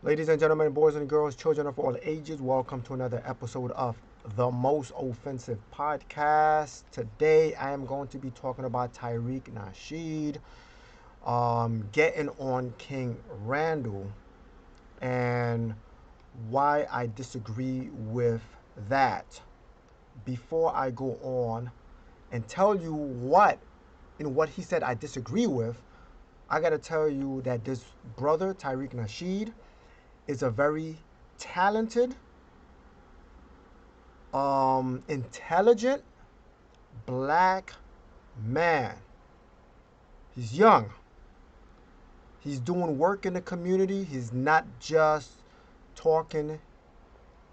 Ladies and gentlemen, boys and girls, children of all ages, welcome to another episode of the Most Offensive Podcast. Today, I am going to be talking about Tariq Nasheed, getting on King Randle, and why I disagree with that. Before I go on and tell you what he said I disagree with, I gotta tell you that this brother, Tariq Nasheed, is a very talented, intelligent black man. He's young. He's doing work in the community. He's not just talking,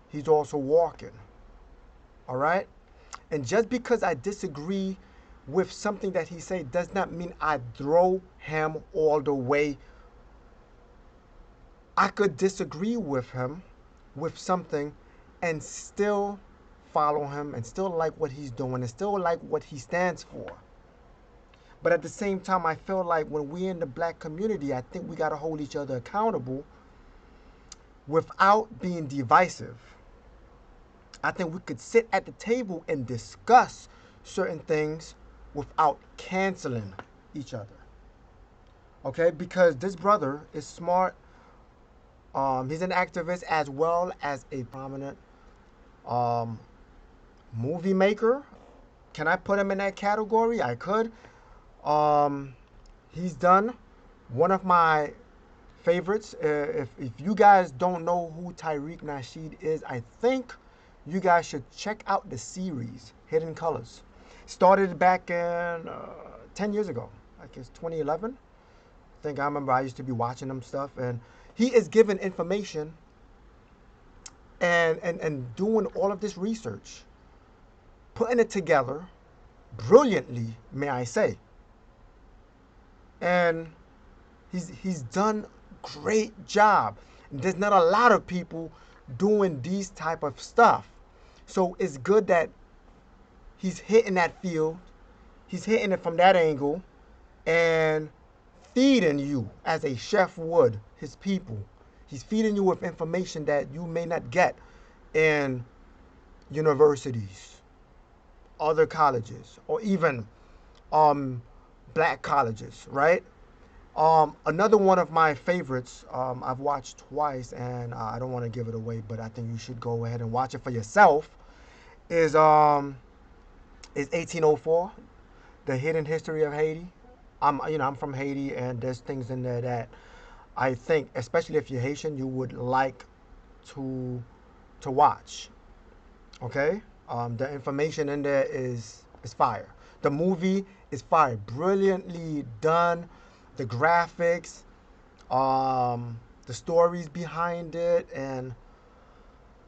he's also walking. All right? And just because I disagree with something that he said does not mean I throw him all the way. I could disagree with him with something and still follow him and still like what he's doing and still like what he stands for. But at the same time, I feel like when we're in the black community, I think we got to hold each other accountable without being divisive. I think we could sit at the table and discuss certain things without canceling each other. Okay? Because this brother is smart. He's an activist as well as a prominent movie maker. Can I put him in that category? I could. He's done one of my favorites. If you guys don't know who Tariq Nasheed is, I think you guys should check out the series Hidden Colors. Started back in 10 years ago, I guess 2011. I remember I used to be watching them stuff, and he is giving information and doing all of this research, putting it together brilliantly, may I say. And he's done great job. There's not a lot of people doing these type of stuff. So it's good that he's hitting that field. He's hitting it from that angle and feeding you as a chef would his people. He's feeding you with information that you may not get in universities, other colleges, or even black colleges, right? Another one of my favorites, I've watched twice, and I don't want to give it away, but I think you should go ahead and watch it for yourself, is 1804, The Hidden History of Haiti. I'm from Haiti, and there's things in there that I think, especially if you're Haitian, you would like to watch. Okay, the information in there is fire. The movie is fire, brilliantly done. The graphics, the stories behind it, and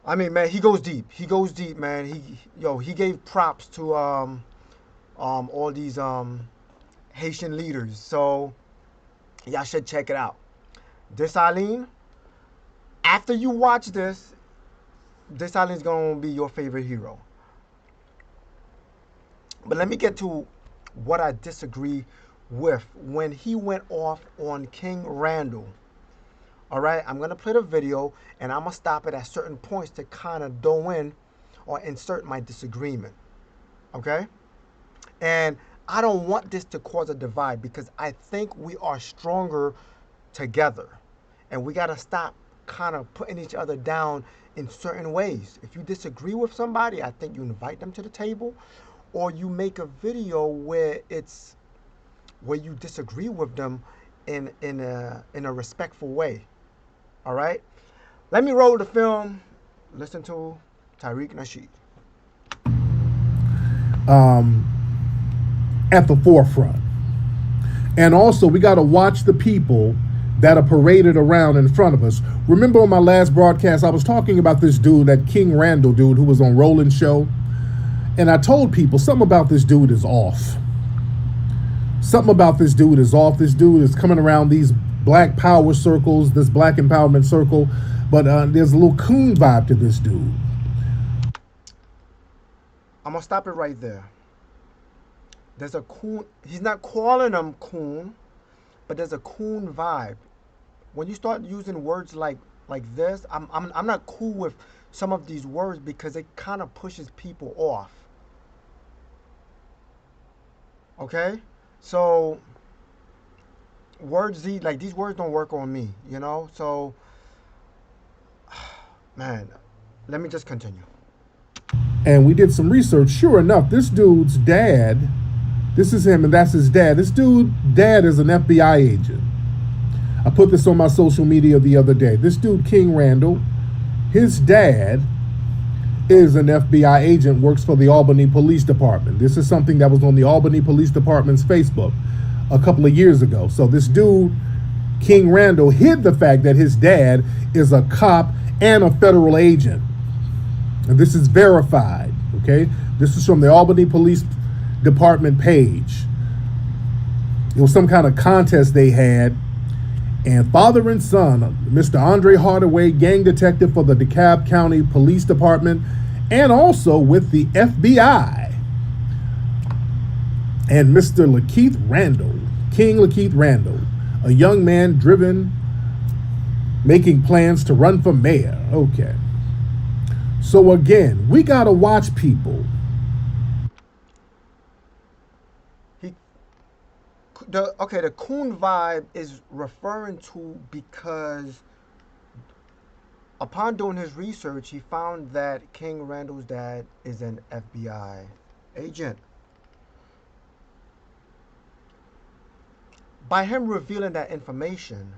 I mean, man, he goes deep. He goes deep, man. He gave props to all these Haitian leaders. So y'all should check it out. Dessalines, after you watch this, Dessalines is gonna be your favorite hero. But let me get to what I disagree with when he went off on King Randle. All right, I'm gonna play the video and I'm gonna stop it at certain points to kind of throw in or insert my disagreement. Okay, and I don't want this to cause a divide because I think we are stronger together, and we gotta stop kind of putting each other down in certain ways. If you disagree with somebody, I think you invite them to the table, or you make a video where you disagree with them in a respectful way. All right? Let me roll the film. Listen to Tariq Nasheed. At the forefront. And also, we got to watch the people that are paraded around in front of us. Remember on my last broadcast, I was talking about this dude, that King Randle dude who was on Roland's show. And I told people something about this dude is off. Something about this dude is off. This dude is coming around these black power circles, this black empowerment circle. But there's a little coon vibe to this dude. I'm going to stop it right there. There's a coon. He's not calling them coon, but there's a coon vibe. When you start using words like like this, I'm not cool with some of these words because it kind of pushes people off. Okay, so like these words don't work on me, you know. So man, let me just continue. And we did some research. Sure enough, this dude's dad, this is him and that's his dad. This dude's dad is an FBI agent. I put this on my social media the other day. This dude, King Randle, his dad is an FBI agent, works for the Albany Police Department. This is something that was on the Albany Police Department's Facebook a couple of years ago. So this dude, King Randle, hid the fact that his dad is a cop and a federal agent. And this is verified, okay? This is from the Albany Police Department page. It was some kind of contest they had, and father and son, Mr. Andre Hardaway, gang detective for the DeKalb County Police Department, and also with the FBI, and Mr. Lakeith Randall, King Lakeith Randall, a young man driven, making plans to run for mayor. Okay. So again, we gotta watch people. He the coon vibe is referring to because upon doing his research, he found that King Randall's dad is an FBI agent. By him revealing that information,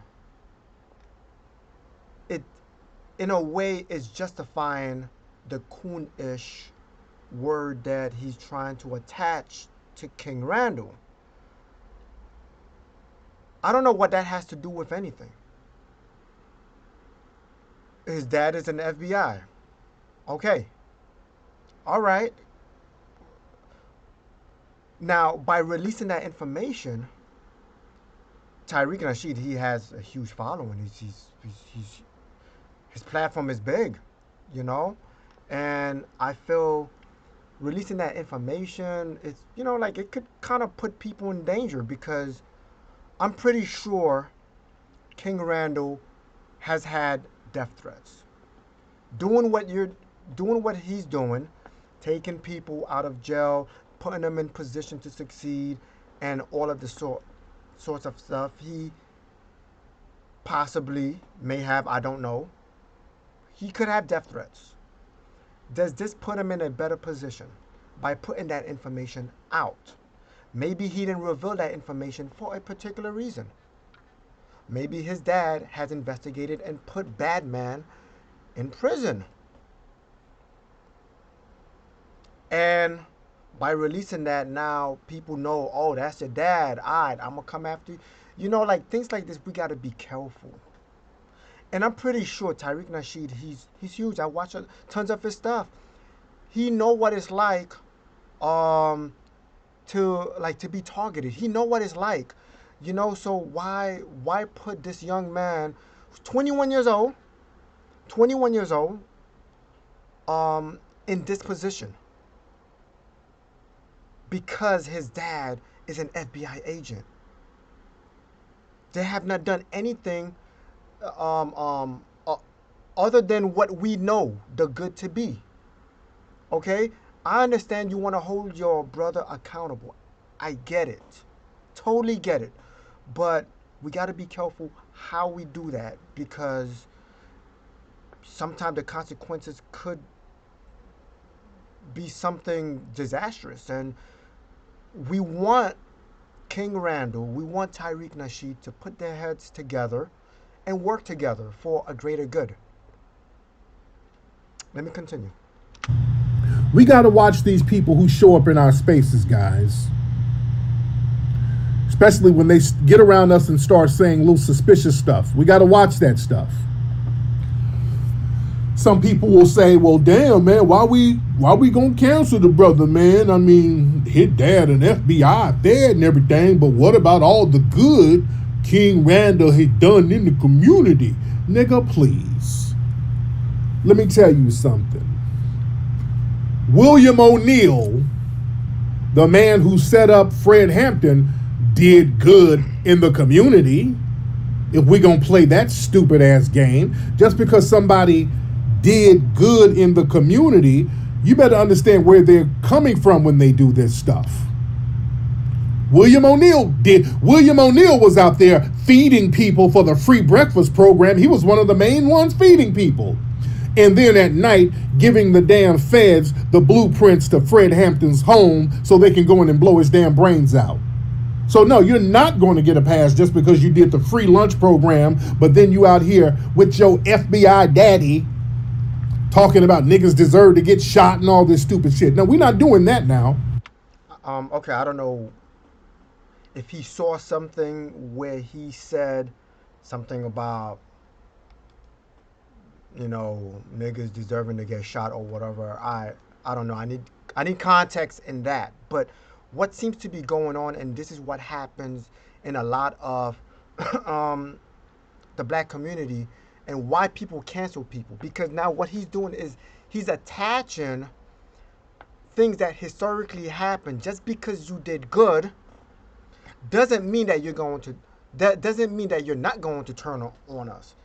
it in a way is justifying the coon-ish word that he's trying to attach to King Randall. I don't know what that has to do with anything. His dad is an FBI. Okay. All right. Now, by releasing that information, Tariq Nasheed, he has a huge following. His platform is big, you know? And I feel releasing that information, it's, you know, like it could kind of put people in danger because I'm pretty sure King Randall has had death threats. Doing what he's doing, taking people out of jail, putting them in position to succeed, and all of the sorts of stuff he possibly may have, I don't know. He could have death threats. Does this put him in a better position by putting that information out? Maybe he didn't reveal that information for a particular reason. Maybe his dad has investigated and put bad man in prison. And by releasing that, now people know, oh, that's your dad. All right, I'm going to come after you. You know, like things like this, we got to be careful. And I'm pretty sure Tariq Nasheed, he's huge. I watch tons of his stuff. He know what it's like to be targeted. He know what it's like. You know, so why put this young man who's 21 years old in this position? Because his dad is an FBI agent. They have not done anything other than what we know the good to be. Okay? I understand you want to hold your brother accountable. I get it. Totally get it. But we got to be careful how we do that because sometimes the consequences could be something disastrous. And we want King Randall, we want Tariq Nasheed to put their heads together and work together for a greater good. Let me continue. We got to watch these people who show up in our spaces, guys. Especially when they get around us and start saying little suspicious stuff. We got to watch that stuff. Some people will say, well, damn, man, why we gonna cancel the brother, man? I mean, his dad and FBI there and everything, but what about all the good King Randle had done in the community? Nigga, please. Let me tell you something. William O'Neill, the man who set up Fred Hampton, did good in the community. If we gonna play that stupid ass game, just because somebody did good in the community, you better understand where they're coming from when they do this stuff. William O'Neill was out there feeding people for the free breakfast program. He was one of the main ones feeding people. And then at night, giving the damn feds the blueprints to Fred Hampton's home so they can go in and blow his damn brains out. So no, you're not going to get a pass just because you did the free lunch program, but then you out here with your FBI daddy talking about niggas deserve to get shot and all this stupid shit. No, we're not doing that now. Okay, I don't know if he saw something where he said something about, niggas deserving to get shot or whatever. I don't know. I need context in that. But what seems to be going on, and this is what happens in a lot of the black community, and why people cancel people, because now what he's doing is he's attaching things that historically happened. Just because you did good doesn't mean that that doesn't mean that you're not going to turn on us.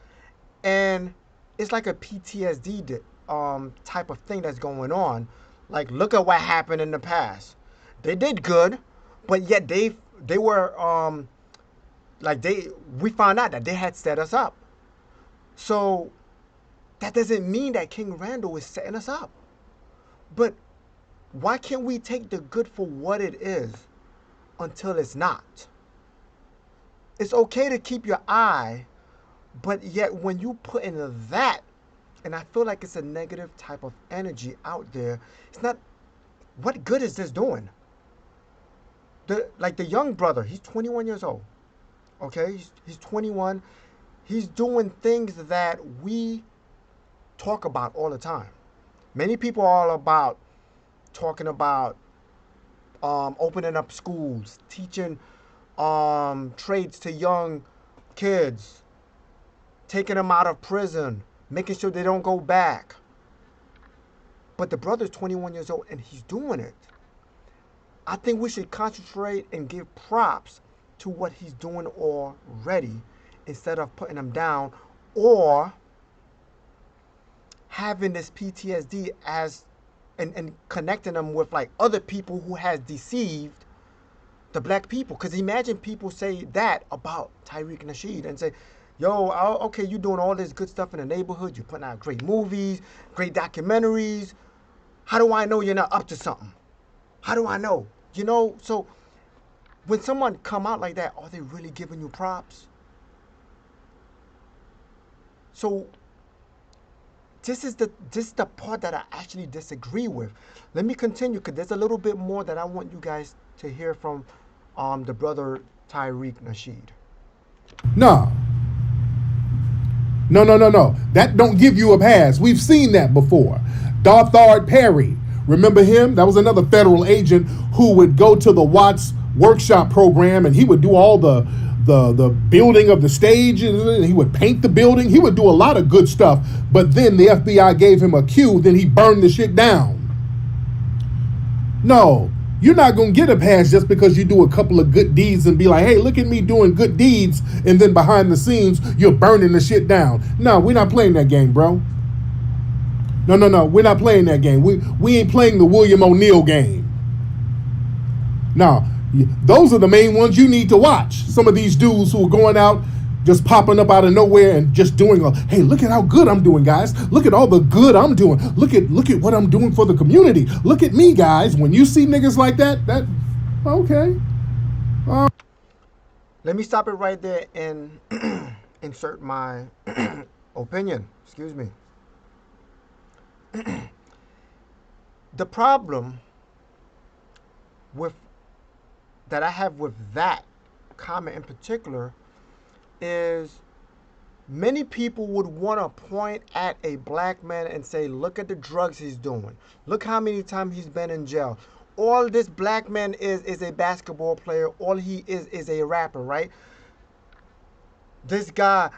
And it's like a PTSD type of thing that's going on. Like, look at what happened in the past. They did good, but yet they were we found out that they had set us up. So that doesn't mean that King Randle is setting us up. But why can't we take the good for what it is until it's not? It's okay to keep your eye, but yet when you put in that, and I feel like it's a negative type of energy out there, it's not, what good is this doing? The young brother, he's 21 years old. Okay? He's 21. He's doing things that we talk about all the time. Many people are all about talking about opening up schools, teaching trades to young kids, taking them out of prison, making sure they don't go back. But the brother's 21 years old and he's doing it. I think we should concentrate and give props to what he's doing already instead of putting him down or having this PTSD as and connecting them with like other people who has deceived the black people. Because imagine people say that about Tariq Nasheed and say, yo, okay, you doing all this good stuff in the neighborhood. You're putting out great movies, great documentaries. How do I know you're not up to something? How do I know? So when someone come out like that, are they really giving you props? So this is the part that I actually disagree with. Let me continue because there's a little bit more that I want you guys to hear from the brother Tariq Nasheed. No. No. That don't give you a pass. We've seen that before. Darthard Perry. Remember him? That was another federal agent who would go to the Watts workshop program and he would do all the building of the stage and he would paint the building. He would do a lot of good stuff. But then the FBI gave him a cue. Then he burned the shit down. No. You're not going to get a pass just because you do a couple of good deeds and be like, hey, look at me doing good deeds. And then behind the scenes, you're burning the shit down. No, we're not playing that game, bro. No. We're not playing that game. We ain't playing the William O'Neill game. No, those are the main ones you need to watch. Some of these dudes who are going out, just popping up out of nowhere and just doing hey, look at how good I'm doing, guys. Look at all the good I'm doing. Look at what I'm doing for the community. Look at me, guys. When you see niggas like that, okay. Let me stop it right there and insert my opinion. Excuse me. The problem that I have with that comment in particular is many people would want to point at a black man and say, look at the drugs he's doing. Look how many times he's been in jail. All this black man is a basketball player. All he is a rapper, right? This guy,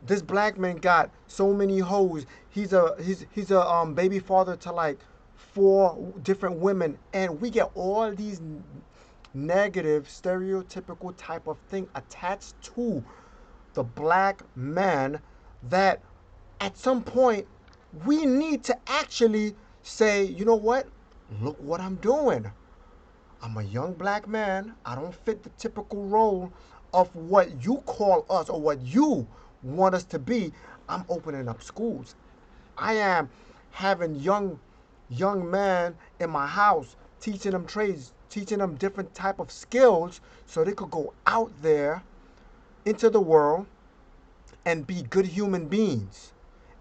this black man got so many hoes. He's a baby father to like 4 different women, and we get all these negative, stereotypical type of thing attached to the black men that at some point we need to actually say, you know what? Look what I'm doing. I'm a young black man. I don't fit the typical role of what you call us or what you want us to be. I'm opening up schools. I am having young men in my house, teaching them trades, teaching them different type of skills so they could go out there into the world and be good human beings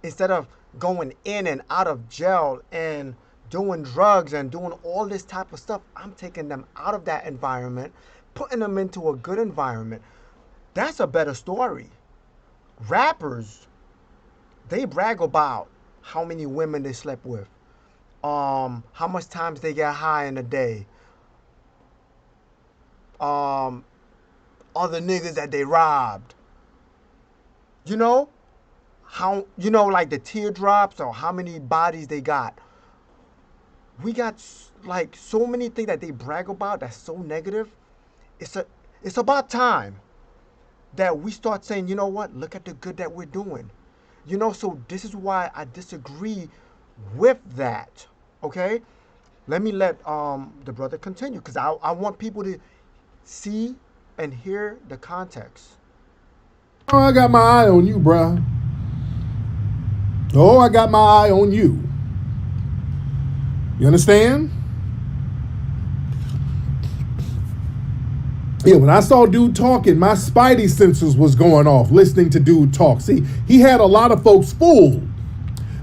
instead of going in and out of jail and doing drugs and doing all this type of stuff. I'm taking them out of that environment, putting them into a good environment. That's a better story. Rappers, they brag about how many women they slept with, how much times they get high in a day, um, other niggas that they robbed. You know how like the teardrops or how many bodies they got. We got like so many things that they brag about that's so negative. It's a it's about time that we start saying, you know what? Look at the good that we're doing. So this is why I disagree with that. Okay? Let me let the brother continue because I want people to see and hear the context. Oh, I got my eye on you, bruh. Oh, I got my eye on you. You understand? Yeah, when I saw dude talking, my spidey senses was going off listening to dude talk. See, he had a lot of folks fooled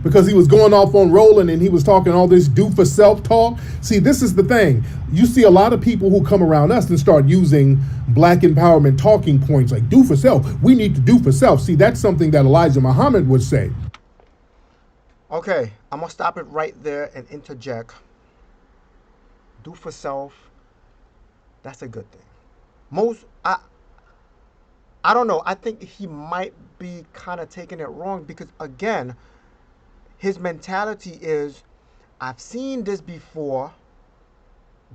because he was going off on Roland and he was talking all this do for self talk. See, this is the thing. You see a lot of people who come around us and start using black empowerment talking points like do for self. We need to do for self. See, that's something that Elijah Muhammad would say. Okay, I'm gonna stop it right there and interject. Do for self, that's a good thing. Most I don't know. I think he might be kind of taking it wrong because again, his mentality is I've seen this before.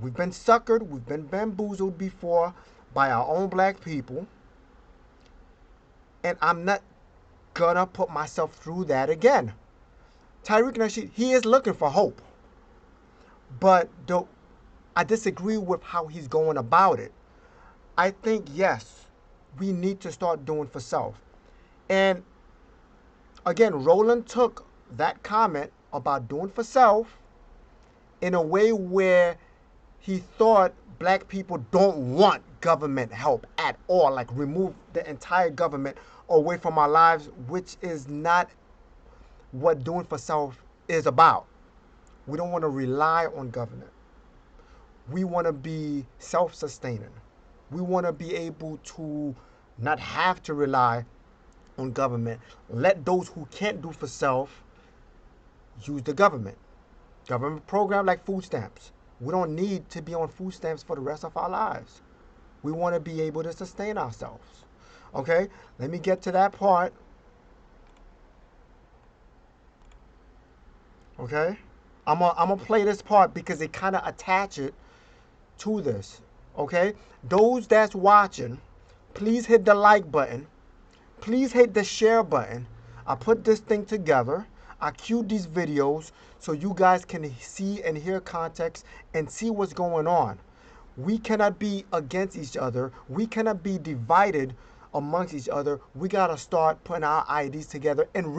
We've been suckered, we've been bamboozled before by our own black people. And I'm not gonna put myself through that again. Tariq Nasheed, he is looking for hope. But I disagree with how he's going about it. I think, yes, we need to start doing for self. And again, Roland took that comment about doing for self in a way where he thought black people don't want government help at all, like remove the entire government away from our lives, which is not what doing for self is about. We don't want to rely on government. We want to be self-sustaining. We want to be able to not have to rely on government. Let those who can't do for self use the government. Government program like food stamps. We don't need to be on food stamps for the rest of our lives. We want to be able to sustain ourselves. Okay? Let me get to that part. Okay? I'm gonna play this part because it kind of attach it to this. Okay? Those that's watching, please hit the like button. Please hit the share button. I put this thing together. I queued these videos so you guys can see and hear context and see what's going on. We cannot be against each other. We cannot be divided amongst each other. We got to start putting our ideas together and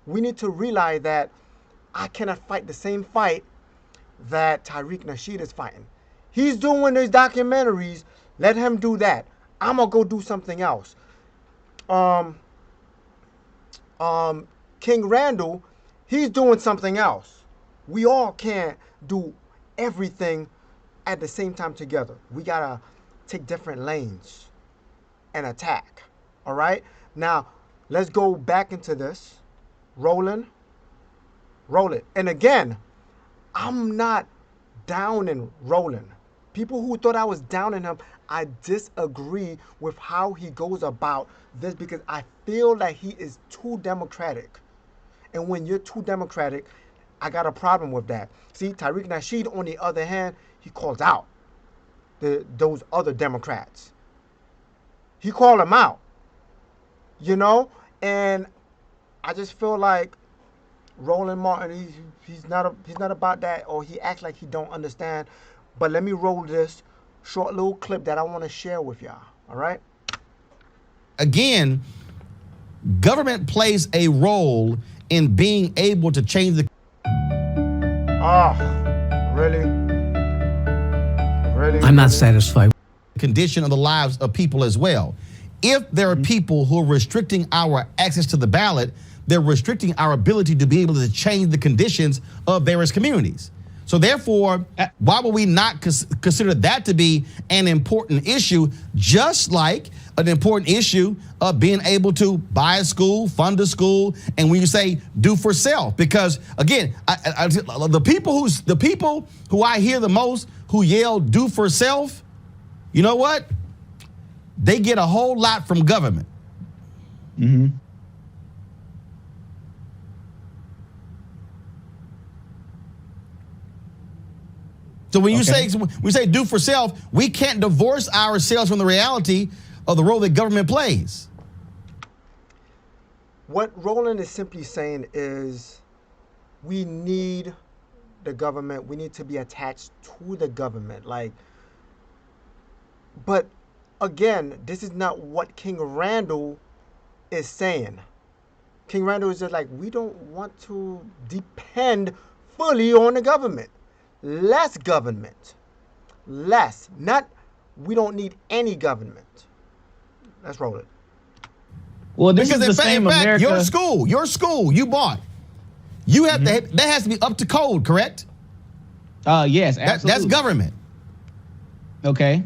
we need to realize that I cannot fight the same fight that Tariq Nasheed is fighting. He's doing these documentaries. Let him do that. I'm going to go do something else. Um, King Randle, he's doing something else. We all can't do everything at the same time together. We gotta take different lanes and attack. All right? Now, let's go back into this. Roland, roll it. And again, I'm not down in Roland. People who thought I was down in him, I disagree with how he goes about this because I feel like he is too democratic. And when you're too democratic, I got a problem with that. See, Tariq Nasheed, on the other hand, he calls out those other Democrats. He called them out. you know. And I just feel like Roland Martin, he's not about that, or he acts like he don't understand. But let me roll this short little clip that I want to share with y'all. All right. Again, government plays a role in being able to change the Oh, really, really. I'm not Really? satisfied. condition of the lives of people as well. If there are people who are restricting our access to the ballot, they're restricting our ability to be able to change the conditions of various communities. So therefore, why would we not consider that to be an important issue, just like an important issue of being able to buy a school, fund a school, and when you say do for self? Because again, the people who I hear the most who yell do for self, you know what? They get a whole lot from government. Mm-hmm. So when you say do for self, we can't divorce ourselves from the reality of the role that government plays. What Roland is simply saying is we need the government. We need to be attached to the government. But again, this is not what King Randle is saying. King Randle is just like, we don't want to depend fully on the government. Less government. Less. Not, we don't need any government. Let's roll it. Well, this Because is the in same fact, America. your school you bought, you have to, that has to be up to code, correct? Yes, absolutely. That's government. Okay.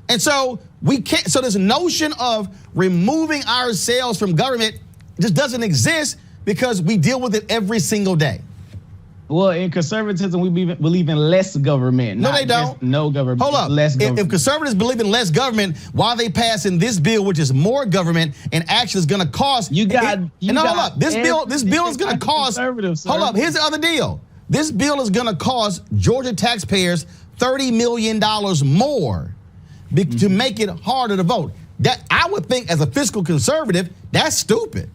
And so we can't, so this notion of removing ourselves from government just doesn't exist because we deal with it every single day. Well, in conservatism, we believe in less government. No, not they don't. just no government. Hold up. Less government. If conservatives believe in less government, why are they passing this bill, which is more government and actually is going to cost? You got. Hold up. This bill is going to cost. Conservative, Hold up. Here's the other deal. This bill is going to cost Georgia taxpayers $30 million more to make it harder to vote. That I would think, as a fiscal conservative, that's stupid.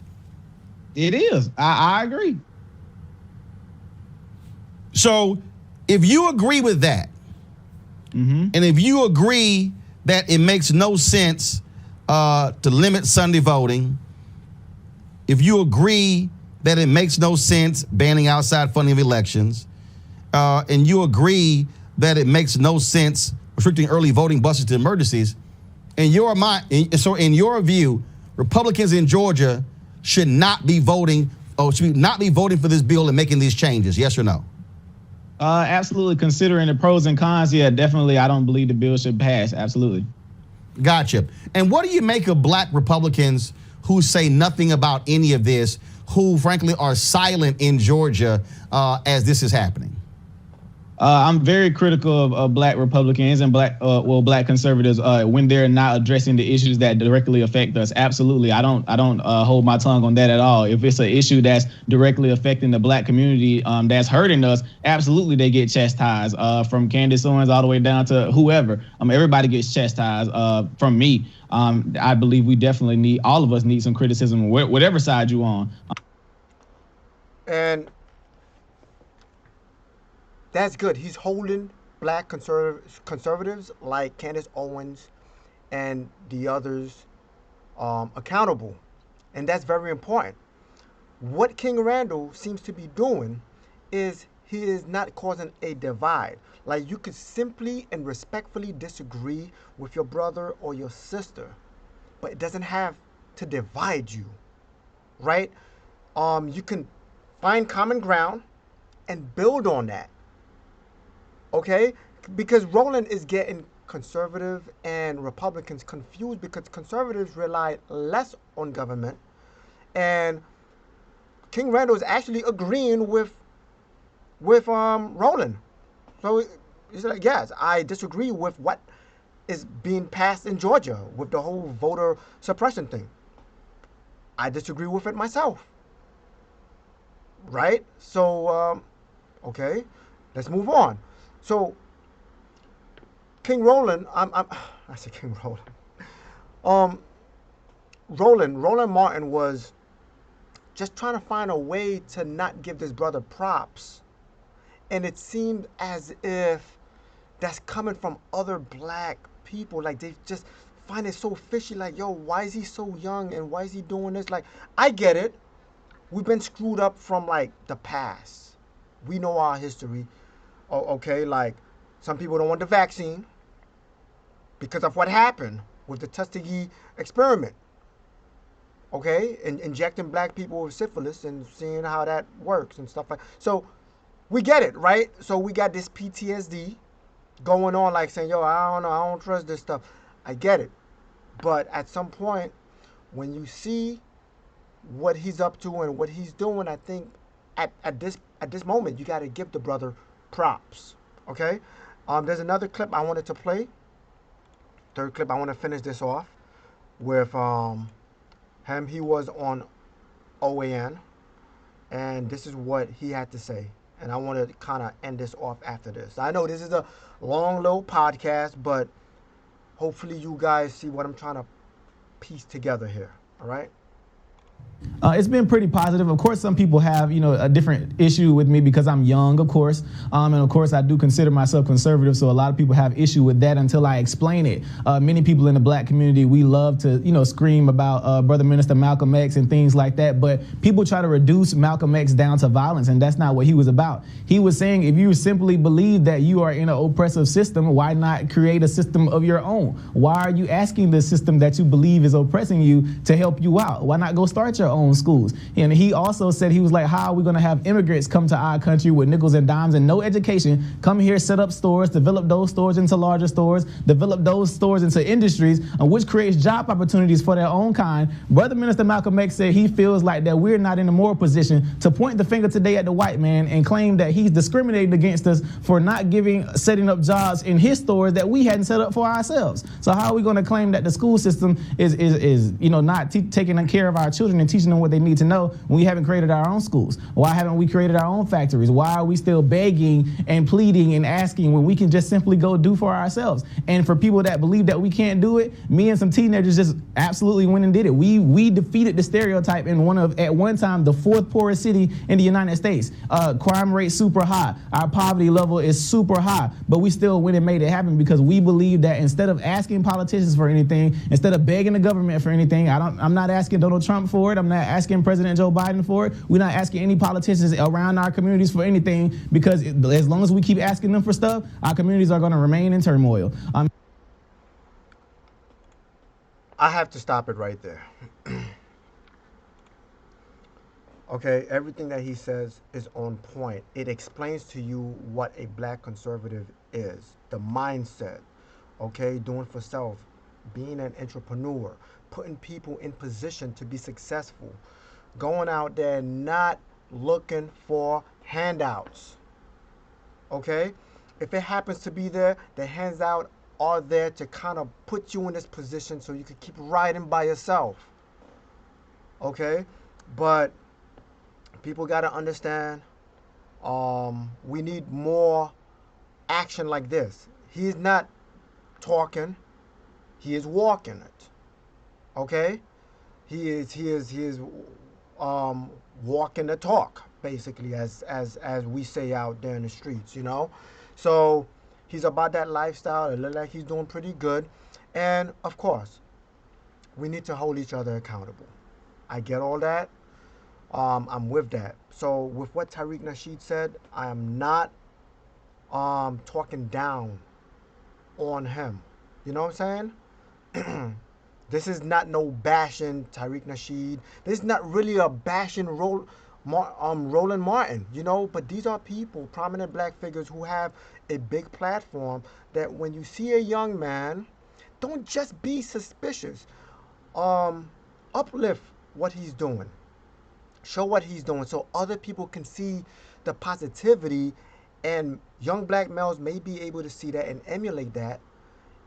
It is. I agree. So, if you agree with that, and if you agree that it makes no sense to limit Sunday voting, if you agree that it makes no sense banning outside funding of elections, and you agree that it makes no sense restricting early voting buses to emergencies, in your mind, so in your view, Republicans in Georgia should not be voting for this bill and making these changes, yes or no? Absolutely. Considering the pros and cons, yeah, definitely. I don't believe the bill should pass. Absolutely. Gotcha. And what do you make of black Republicans who say nothing about any of this, who frankly are silent in Georgia as this is happening? I'm very critical of black Republicans and black conservatives when they're not addressing the issues that directly affect us. Absolutely, I don't hold my tongue on that at all. If it's an issue that's directly affecting the black community, that's hurting us, absolutely they get chastised. From Candace Owens all the way down to whoever. Everybody gets chastised. From me, I believe we definitely all of us need some criticism, whatever side you on. And that's good. He's holding black conservatives like Candace Owens and the others accountable. And that's very important. What King Randle seems to be doing is he is not causing a divide. Like, you could simply and respectfully disagree with your brother or your sister, but it doesn't have to divide you, right? You can find common ground and build on that. Okay? Because Roland is getting conservative and Republicans confused because conservatives rely less on government, and King Randle is actually agreeing with Roland. So he's like, yes, I disagree with what is being passed in Georgia with the whole voter suppression thing. I disagree with it myself. Right? So, okay, let's move on. So, King Roland, I said King Roland. Roland Martin was just trying to find a way to not give this brother props. And it seemed as if that's coming from other black people. Like they just find it so fishy. Like, yo, why is he so young and why is he doing this? Like, I get it. We've been screwed up from like the past. We know our history. Oh, okay, like some people don't want the vaccine because of what happened with the Tuskegee experiment. Okay, and injecting black people with syphilis and seeing how that works and stuff like. So we get it, right? So we got this PTSD going on, like saying, yo, I don't know, I don't trust this stuff. I get it. But at some point, when you see what he's up to and what he's doing, I think at this moment, you got to give the brother props. Okay? There's another clip I wanted to play. Third clip, I want to finish this off with him. He was on OAN, and this is what he had to say. And I want to kind of end this off after this. I know this is a long, little podcast, but hopefully you guys see what I'm trying to piece together here. All right? It's been pretty positive. Of course, some people have, a different issue with me because I'm young, of course. And of course, I do consider myself conservative. So a lot of people have issue with that until I explain it. Many people in the black community, we love to, scream about Brother Minister Malcolm X and things like that. But people try to reduce Malcolm X down to violence. And that's not what he was about. He was saying, if you simply believe that you are in an oppressive system, why not create a system of your own? Why are you asking the system that you believe is oppressing you to help you out? Why not go start your own schools? And he also said, he was like, how are we going to have immigrants come to our country with nickels and dimes and no education, come here, set up stores, develop those stores into larger stores, develop those stores into industries, which creates job opportunities for their own kind. Brother Minister Malcolm X said he feels like that we're not in a moral position to point the finger today at the white man and claim that he's discriminating against us for not setting up jobs in his stores that we hadn't set up for ourselves. So how are we going to claim that the school system is not taking care of our children and teaching them what they need to know when we haven't created our own schools? Why haven't we created our own factories? Why are we still begging and pleading and asking when we can just simply go do for ourselves? And for people that believe that we can't do it, me and some teenagers just absolutely went and did it. We defeated the stereotype in at one time, the fourth poorest city in the United States. Crime rate super high. Our poverty level is super high, but we still went and made it happen because we believe that instead of asking politicians for anything, instead of begging the government for anything, I'm not asking Donald Trump for it. I'm not asking President Joe Biden for it. We're not asking any politicians around our communities for anything because as long as we keep asking them for stuff, our communities are going to remain in turmoil. I have to stop it right there. Okay, everything that he says is on point. It explains to you what a black conservative is, the mindset, okay, doing for self, being an entrepreneur, putting people in position to be successful, going out there not looking for handouts, okay? If it happens to be there, the handout are there to kind of put you in this position so you can keep riding by yourself, okay? But people got to understand, we need more action like this. He's not talking, he is walking it, okay? He is walking the talk, basically, as we say out there in the streets, So he's about that lifestyle. It looks like he's doing pretty good. And of course, we need to hold each other accountable. I get all that. I'm with that. So with what Tariq Nasheed said, I am not talking down on him. You know what I'm saying? This is not no bashing Tariq Nasheed. This is not really a bashing Roland Martin, But these are people, prominent black figures who have a big platform that when you see a young man, don't just be suspicious. Uplift what he's doing. Show what he's doing so other people can see the positivity, and young black males may be able to see that and emulate that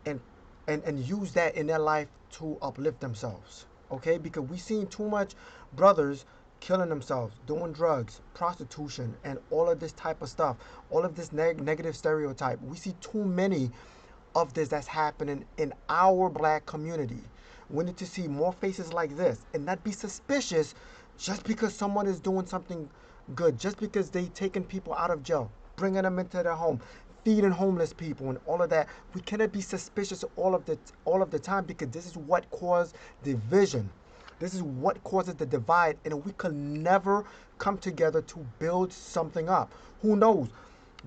and use that in their life to uplift themselves, okay? Because we've seen too much brothers killing themselves, doing drugs, prostitution, and all of this type of stuff, all of this negative stereotype. We see too many of this that's happening in our black community. We need to see more faces like this and not be suspicious just because someone is doing something good, just because they taking people out of jail, bringing them into their home, feeding homeless people and all of that. We cannot be suspicious all of the time, because this is what caused division. This is what causes the divide, and we could never come together to build something up. Who knows?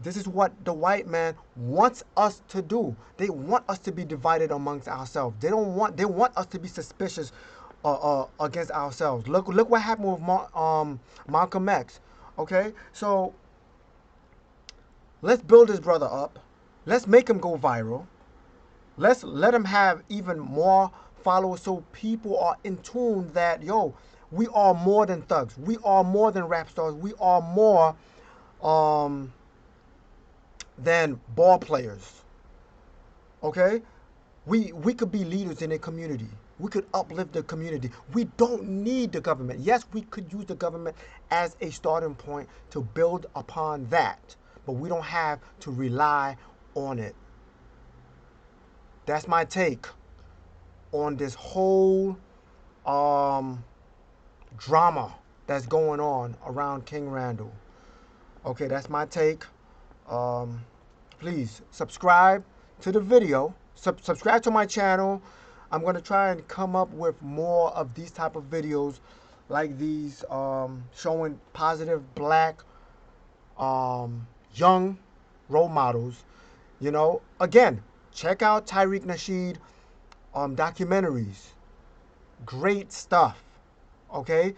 This is what the white man wants us to do. They want us to be divided amongst ourselves. They want us to be suspicious against ourselves. Look what happened with Malcolm X. Okay, so let's build this brother up. Let's make him go viral. Let's let him have even more followers, so people are in tune that, yo, we are more than thugs. We are more than rap stars. We are more than ball players. Okay? We could be leaders in a community. We could uplift the community. We don't need the government. Yes, we could use the government as a starting point to build upon that, but we don't have to rely on it. That's my take on this whole drama that's going on around King Randle. Okay, that's my take. Please subscribe to the video. Subscribe to my channel. I'm going to try and come up with more of these type of videos like these, showing positive black young role models. You know, again, check out Tariq Nasheed documentaries. Great stuff. Okay?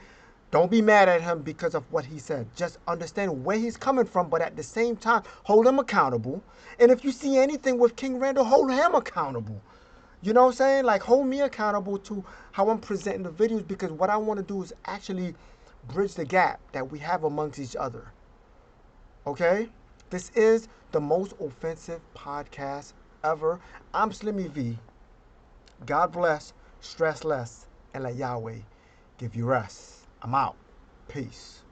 Don't be mad at him because of what he said. Just understand where he's coming from, but at the same time, hold him accountable. And if you see anything with King Randle, hold him accountable. You know what I'm saying? Like, hold me accountable to how I'm presenting the videos, because what I want to do is actually bridge the gap that we have amongst each other. Okay? This is the most offensive podcast ever. I'm Slimmy V. God bless, stress less, and let Yahweh give you rest. I'm out. Peace.